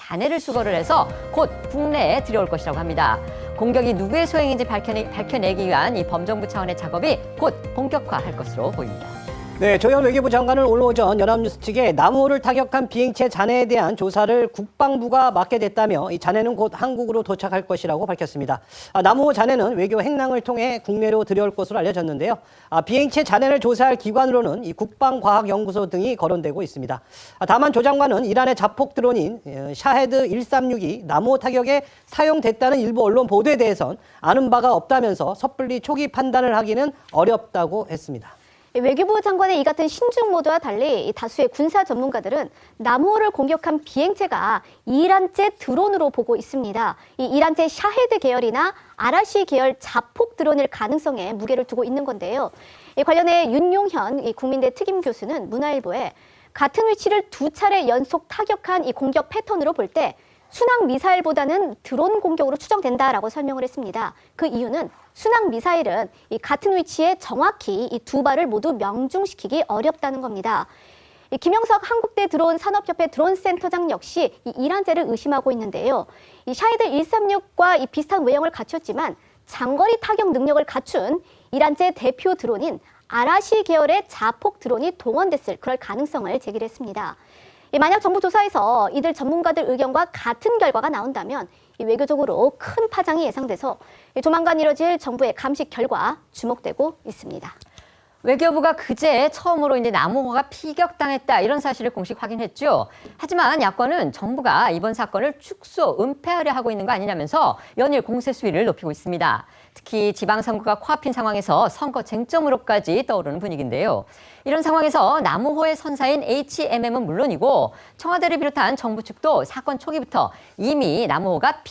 잔해를 수거를 해서 곧 국내에 들여올 것이라고 합니다. 공격이 누구의 소행인지 밝혀내기 위한 이 범정부 차원의 작업이 곧 본격화할 것으로 보입니다. 네, 조현 외교부 장관은 오늘 오전 연합뉴스 측에 남호를 타격한 비행체 잔해에 대한 조사를 국방부가 맡게 됐다며 이 잔해는 곧 한국으로 도착할 것이라고 밝혔습니다. 남호 잔해는 외교 행랑을 통해 국내로 들여올 것으로 알려졌는데요. 비행체 잔해를 조사할 기관으로는 이 국방과학연구소 등이 거론되고 있습니다. 다만 조 장관은 이란의 자폭 드론인 샤헤드 136이 남호 타격에 사용됐다는 일부 언론 보도에 대해선 아는 바가 없다면서 섣불리 초기 판단을 하기는 어렵다고 했습니다. 외교부 장관의 이 같은 신중 모드와 달리 다수의 군사 전문가들은 남호를 공격한 비행체가 이란제 드론으로 보고 있습니다. 이 이란제 샤헤드 계열이나 아라시 계열 자폭 드론일 가능성에 무게를 두고 있는 건데요. 관련해 윤용현 국민대 특임 교수는 문화일보에 같은 위치를 두 차례 연속 타격한 이 공격 패턴으로 볼 때 순항 미사일보다는 드론 공격으로 추정된다라고 설명을 했습니다. 그 이유는 순항 미사일은 이 같은 위치에 정확히 이 두 발을 모두 명중시키기 어렵다는 겁니다. 이 김영석 한국대 드론 산업협회 드론센터장 역시 이 이란제를 의심하고 있는데요. 이 샤헤드 136과 이 비슷한 외형을 갖췄지만 장거리 타격 능력을 갖춘 이란제 대표 드론인 아라시 계열의 자폭 드론이 동원됐을 그럴 가능성을 제기했습니다. 만약 정부 조사에서 이들 전문가들 의견과 같은 결과가 나온다면 외교적으로 큰 파장이 예상돼서 조만간 이뤄질 정부의 감식 결과 주목되고 있습니다. 외교부가 그제 처음으로 이제 남호가 피격당했다 이런 사실을 공식 확인했죠. 하지만 야권은 정부가 이번 사건을 축소, 은폐하려 하고 있는 거 아니냐면서 연일 공세 수위를 높이고 있습니다. 특히 지방선거가 코앞인 상황에서 선거 쟁점으로까지 떠오르는 분위기인데요. 이런 상황에서 남호호의 선사인 HMM은 물론이고 청와대를 비롯한 정부 측도 사건 초기부터 이미 남호호가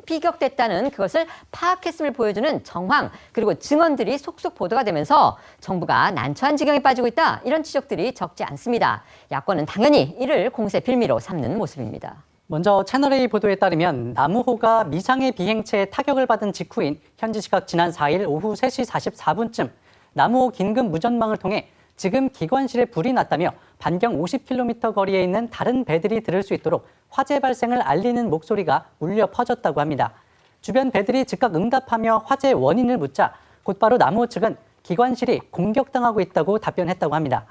피격됐다는 그것을 파악했음을 보여주는 정황 그리고 증언들이 속속 보도가 되면서 정부가 난처한 지경에 빠지고 있다 이런 지적들이 적지 않습니다. 야권은 당연히 이를 공세 빌미로 삼는 모습입니다. 먼저 채널A 보도에 따르면 남호호가 미상의 비행체에 타격을 받은 직후인 현지 시각 지난 4일 오후 3시 44분쯤 남호호 긴급 무전망을 통해 지금 기관실에 불이 났다며 반경 50km 거리에 있는 다른 배들이 들을 수 있도록 화재 발생을 알리는 목소리가 울려 퍼졌다고 합니다. 주변 배들이 즉각 응답하며 화재 원인을 묻자 곧바로 남호호 측은 기관실이 공격당하고 있다고 답변했다고 합니다.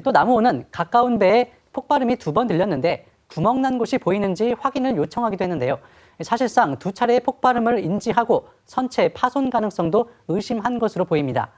또 남호호는 가까운 배에 폭발음이 2번 들렸는데 구멍 난 곳이 보이는지 확인을 요청하기도 했는데요. 사실상 두 차례의 폭발음을 인지하고 선체 파손 가능성도 의심한 것으로 보입니다.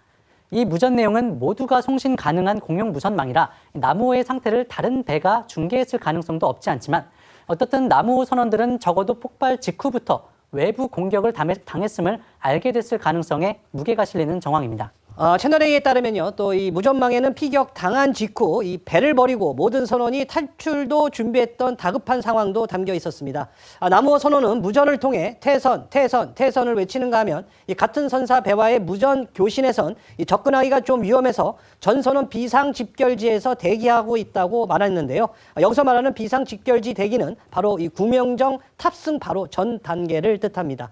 이 무전 내용은 모두가 송신 가능한 공용 무선망이라 남호호의 상태를 다른 배가 중계했을 가능성도 없지 않지만 어떻든 남호호 선원들은 적어도 폭발 직후부터 외부 공격을 당했음을 알게 됐을 가능성에 무게가 실리는 정황입니다. 채널A에 따르면요, 또 이 무전망에는 피격 당한 직후 이 배를 버리고 모든 선원이 탈출도 준비했던 다급한 상황도 담겨 있었습니다. 남호호 선원은 무전을 통해 태선을 외치는가 하면 이 같은 선사 배와의 무전 교신에선 이 접근하기가 좀 위험해서 전 선원 비상 집결지에서 대기하고 있다고 말했는데요. 여기서 말하는 비상 집결지 대기는 바로 이 구명정 탑승 바로 전 단계를 뜻합니다.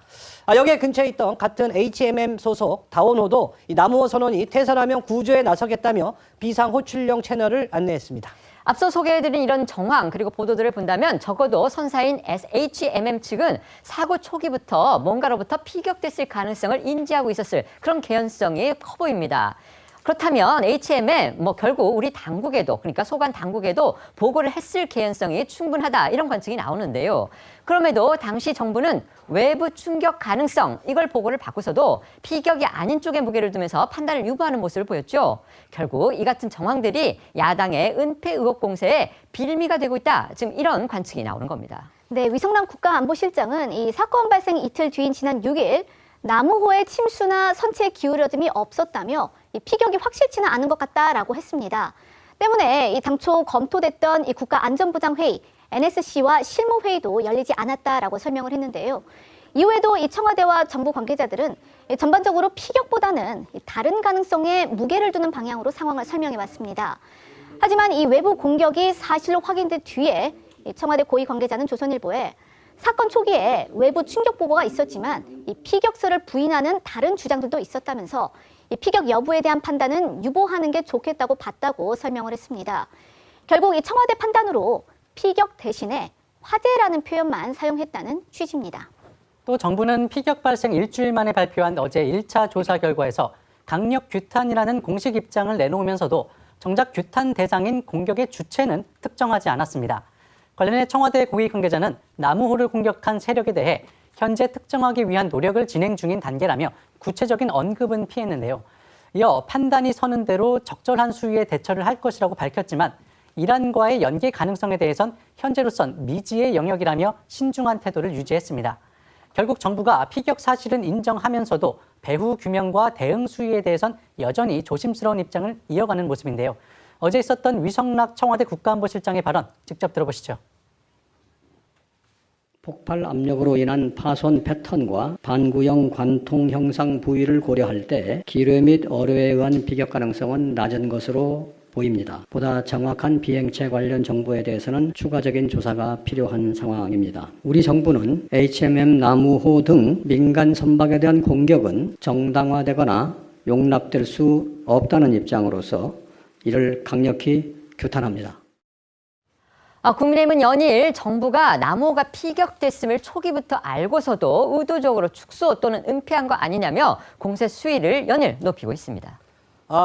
여기에 근처에 있던 같은 HMM 소속 다원호도 이 남호호 선원이 퇴선하면 구조에 나서겠다며 비상 호출령 채널을 안내했습니다. 앞서 소개해드린 이런 정황 그리고 보도들을 본다면 적어도 선사인 HMM 측은 사고 초기부터 뭔가로부터 피격됐을 가능성을 인지하고 있었을 그런 개연성이 커 보입니다. 그렇다면 HMM 결국 우리 당국에도 그러니까 소관 당국에도 보고를 했을 개연성이 충분하다 이런 관측이 나오는데요. 그럼에도 당시 정부는 외부 충격 가능성 이걸 보고를 받고서도 피격이 아닌 쪽에 무게를 두면서 판단을 유보하는 모습을 보였죠. 결국 이 같은 정황들이 야당의 은폐 의혹 공세에 빌미가 되고 있다. 지금 이런 관측이 나오는 겁니다. 네, 위성남 국가안보실장은 이 사건 발생 이틀 뒤인 지난 6일 남호호의 침수나 선체 기울어짐이 없었다며 이 피격이 확실치는 않은 것 같다라고 했습니다. 때문에 이 당초 검토됐던 이 국가안전보장회의 NSC와 실무회의도 열리지 않았다라고 설명을 했는데요. 이후에도 이 청와대와 정부 관계자들은 전반적으로 피격보다는 다른 가능성에 무게를 두는 방향으로 상황을 설명해 왔습니다. 하지만 이 외부 공격이 사실로 확인된 뒤에 청와대 고위 관계자는 조선일보에 사건 초기에 외부 충격 보고가 있었지만 이 피격설을 부인하는 다른 주장들도 있었다면서 이 피격 여부에 대한 판단은 유보하는 게 좋겠다고 봤다고 설명을 했습니다. 결국 이 청와대 판단으로 피격 대신에 화재라는 표현만 사용했다는 취지입니다. 또 정부는 피격 발생 일주일 만에 발표한 어제 1차 조사 결과에서 강력 규탄이라는 공식 입장을 내놓으면서도 정작 규탄 대상인 공격의 주체는 특정하지 않았습니다. 관련해 청와대 고위 관계자는 나무호를 공격한 세력에 대해 현재 특정하기 위한 노력을 진행 중인 단계라며 구체적인 언급은 피했는데요. 이어 판단이 서는 대로 적절한 수위의 대처를 할 것이라고 밝혔지만 이란과의 연계 가능성에 대해선 현재로선 미지의 영역이라며 신중한 태도를 유지했습니다. 결국 정부가 피격 사실은 인정하면서도 배후 규명과 대응 수위에 대해선 여전히 조심스러운 입장을 이어가는 모습인데요. 어제 있었던 위성락 청와대 국가안보실장의 발언 직접 들어보시죠. 폭발 압력으로 인한 파손 패턴과 반구형 관통 형상 부위를 고려할 때 기뢰 및 어뢰에 의한 피격 가능성은 낮은 것으로 보입니다. 보다 정확한 비행체 관련 정보에 대해서는 추가적인 조사가 필요한 상황입니다. 우리 정부는 HMM 나무호 등 민간 선박에 대한 공격은 정당화되거나 용납될 수 없다는 입장으로서 이를 강력히 규탄합니다. 국민의힘은 연일 정부가 나무호가 피격됐음을 초기부터 알고서도 의도적으로 축소 또는 은폐한 거 아니냐며 공세 수위를 연일 높이고 있습니다.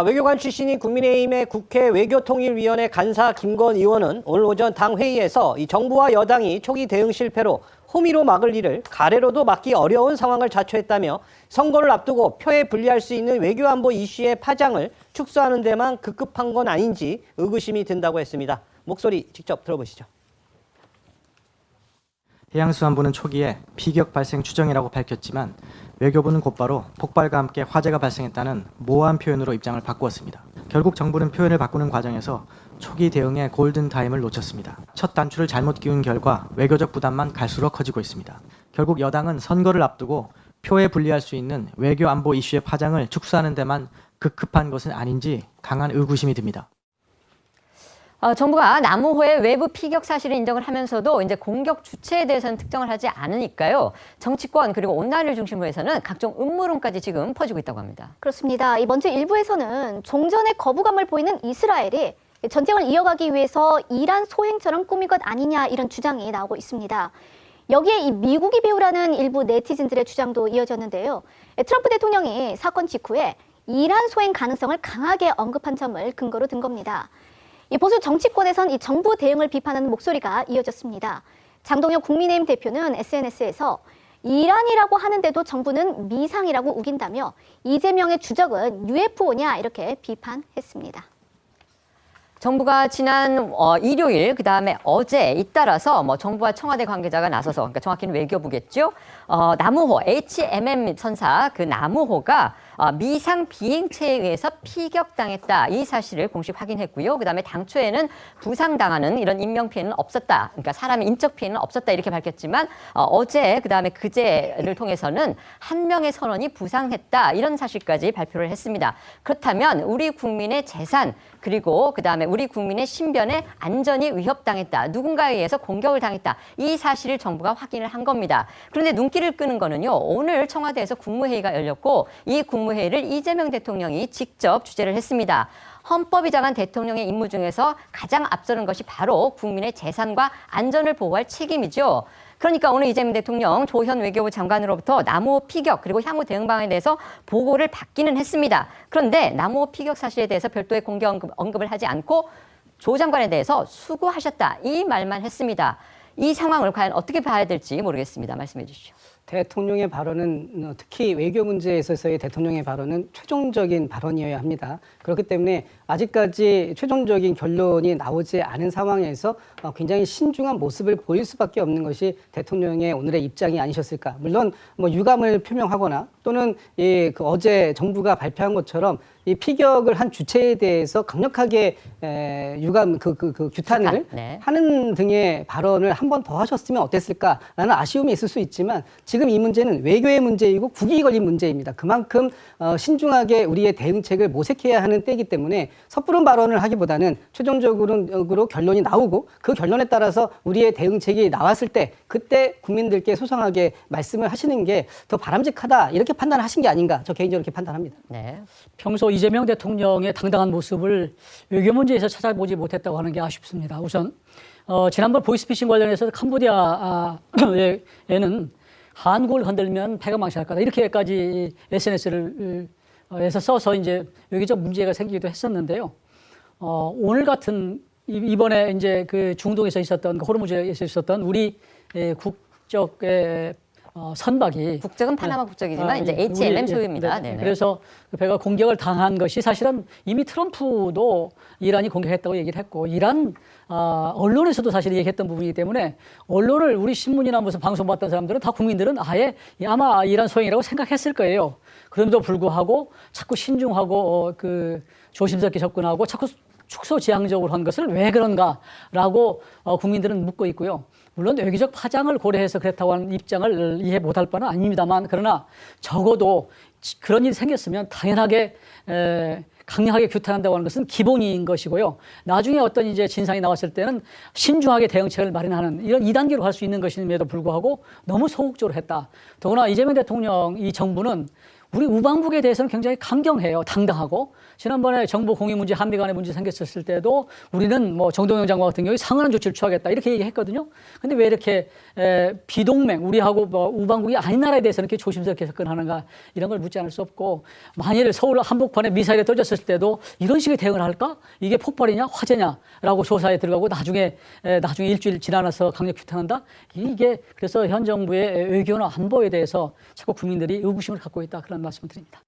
외교관 출신인 국민의힘의 국회 외교통일위원회 간사 김건 의원은 오늘 오전 당 회의에서 이 정부와 여당이 초기 대응 실패로 호미로 막을 일을 가래로도 막기 어려운 상황을 자초했다며 선거를 앞두고 표에 불리할 수 있는 외교안보 이슈의 파장을 축소하는 데만 급급한 건 아닌지 의구심이 든다고 했습니다. 목소리 직접 들어보시죠. 해양수산부는 초기에 피격 발생 추정이라고 밝혔지만 외교부는 곧바로 폭발과 함께 화재가 발생했다는 모호한 표현으로 입장을 바꾸었습니다. 결국 정부는 표현을 바꾸는 과정에서 초기 대응의 골든타임을 놓쳤습니다. 첫 단추를 잘못 끼운 결과 외교적 부담만 갈수록 커지고 있습니다. 결국 여당은 선거를 앞두고 표에 불리할 수 있는 외교 안보 이슈의 파장을 축소하는 데만 급급한 것은 아닌지 강한 의구심이 듭니다. 정부가 나무호의 외부 피격 사실을 인정을 하면서도 이제 공격 주체에 대해서는 특정을 하지 않으니까요. 정치권 그리고 온라인을 중심으로 해서는 각종 음모론까지 지금 퍼지고 있다고 합니다. 그렇습니다. 먼저 일부에서는 종전의 거부감을 보이는 이스라엘이 전쟁을 이어가기 위해서 이란 소행처럼 꾸민 것 아니냐 이런 주장이 나오고 있습니다. 여기에 이 미국이 배우라는 일부 네티즌들의 주장도 이어졌는데요. 트럼프 대통령이 사건 직후에 이란 소행 가능성을 강하게 언급한 점을 근거로 든 겁니다. 이 보수 정치권에선 이 정부 대응을 비판하는 목소리가 이어졌습니다. 장동혁 국민의힘 대표는 SNS에서 이란이라고 하는데도 정부는 미상이라고 우긴다며 이재명의 주적은 UFO냐 이렇게 비판했습니다. 정부가 지난 일요일 그다음에 어제 잇따라서 정부와 청와대 관계자가 나서서 그러니까 정확히는 외교부겠죠. 나무호 HMM 선사 그 나무호가 미상 비행체에 의해서 피격당했다. 이 사실을 공식 확인했고요. 그다음에 당초에는 부상당하는 이런 인명 피해는 없었다. 그러니까 사람의 인적 피해는 없었다 이렇게 밝혔지만 어제 그다음에 그제를 통해서는 한 명의 선원이 부상했다. 이런 사실까지 발표를 했습니다. 그렇다면 우리 국민의 재산 그리고 그다음에 우리 국민의 신변에 안전이 위협당했다. 누군가에 의해서 공격을 당했다. 이 사실을 정부가 확인을 한 겁니다. 그런데 눈길을 끄는 거는요. 오늘 청와대에서 국무회의가 열렸고 이 국무회의를 이재명 대통령이 직접 주재를 했습니다. 헌법이 정한 대통령의 임무 중에서 가장 앞서는 것이 바로 국민의 재산과 안전을 보호할 책임이죠. 그러니까 오늘 이재명 대통령 조현 외교부 장관으로부터 나무호 피격 그리고 향후 대응 방안에 대해서 보고를 받기는 했습니다. 그런데 나무호 피격 사실에 대해서 별도의 공개 언급을 하지 않고 조 장관에 대해서 수고하셨다 이 말만 했습니다. 이 상황을 과연 어떻게 봐야 될지 모르겠습니다. 말씀해 주시죠. 대통령의 발언은 특히 외교 문제에 있어서의 대통령의 발언은 최종적인 발언이어야 합니다. 그렇기 때문에 아직까지 최종적인 결론이 나오지 않은 상황에서 굉장히 신중한 모습을 보일 수밖에 없는 것이 대통령의 오늘의 입장이 아니셨을까. 물론 유감을 표명하거나 또는 어제 정부가 발표한 것처럼 이 피격을 한 주체에 대해서 강력하게 유감 규탄을 네. 하는 등의 발언을 한 번 더 하셨으면 어땠을까라는 아쉬움이 있을 수 있지만 지금 이 문제는 외교의 문제이고 국익이 걸린 문제입니다. 그만큼 신중하게 우리의 대응책을 모색해야 하는 때이기 때문에 섣부른 발언을 하기보다는 최종적으로 결론이 나오고 그 결론에 따라서 우리의 대응책이 나왔을 때 그때 국민들께 소상하게 말씀을 하시는 게 더 바람직하다 이렇게 판단하신 게 아닌가 저 개인적으로 이렇게 판단합니다. 네. 평소 이재명 대통령의 당당한 모습을 외교 문제에서 찾아보지 못했다고 하는 게 아쉽습니다. 우선 지난번 보이스피싱 관련해서 캄보디아에는 한국을 흔들면 패가 망신할 거다 이렇게까지 SNS를 에서 써서 이제 여기저기 문제가 생기기도 했었는데요. 오늘 같은 이번에 이제 그 중동에서 있었던 그 호르무즈에서 있었던 우리 국적의 선박이 국적은 파나마 국적이지만 이제 우리, HMM 소유입니다. 네. 네네. 그래서 그 배가 공격을 당한 것이 사실은 이미 트럼프도 이란이 공격했다고 얘기를 했고 이란 언론에서도 사실 얘기했던 부분이기 때문에 언론을 우리 신문이나 무슨 방송 봤던 사람들은 다 국민들은 아예 아마 이란 소행이라고 생각했을 거예요. 그럼에도 불구하고 자꾸 신중하고 그 조심스럽게 접근하고 자꾸 축소지향적으로 한 것을 왜 그런가라고 국민들은 묻고 있고요. 물론 외교적 파장을 고려해서 그렇다고 하는 입장을 이해 못할 바는 아닙니다만 그러나 적어도 그런 일이 생겼으면 당연하게 강력하게 규탄한다고 하는 것은 기본인 것이고요. 나중에 어떤 이제 진상이 나왔을 때는 신중하게 대응책을 마련하는 이런 2단계로 갈 수 있는 것임에도 불구하고 너무 소극적으로 했다. 더구나 이재명 대통령 이 정부는 우리 우방국에 대해서는 굉장히 강경해요. 당당하고. 지난번에 정보 공유 문제, 한미 간의 문제 생겼을 때도 우리는 뭐 정동영 장관 같은 경우에 상응한 조치를 취하겠다 이렇게 얘기했거든요. 근데 왜 이렇게 비동맹, 우리하고 뭐 우방국이 아닌 나라에 대해서는 이렇게 조심스럽게 접근하는가 이런 걸 묻지 않을 수 없고 만일 서울 한복판에 미사일이 떨어졌을 때도 이런 식의 대응을 할까? 이게 폭발이냐 화재냐라고 조사에 들어가고 나중에 일주일 지나서 강력 규탄한다? 이게 그래서 현 정부의 외교나 안보에 대해서 자꾸 국민들이 의구심을 갖고 있다 그런 말씀을 드립니다.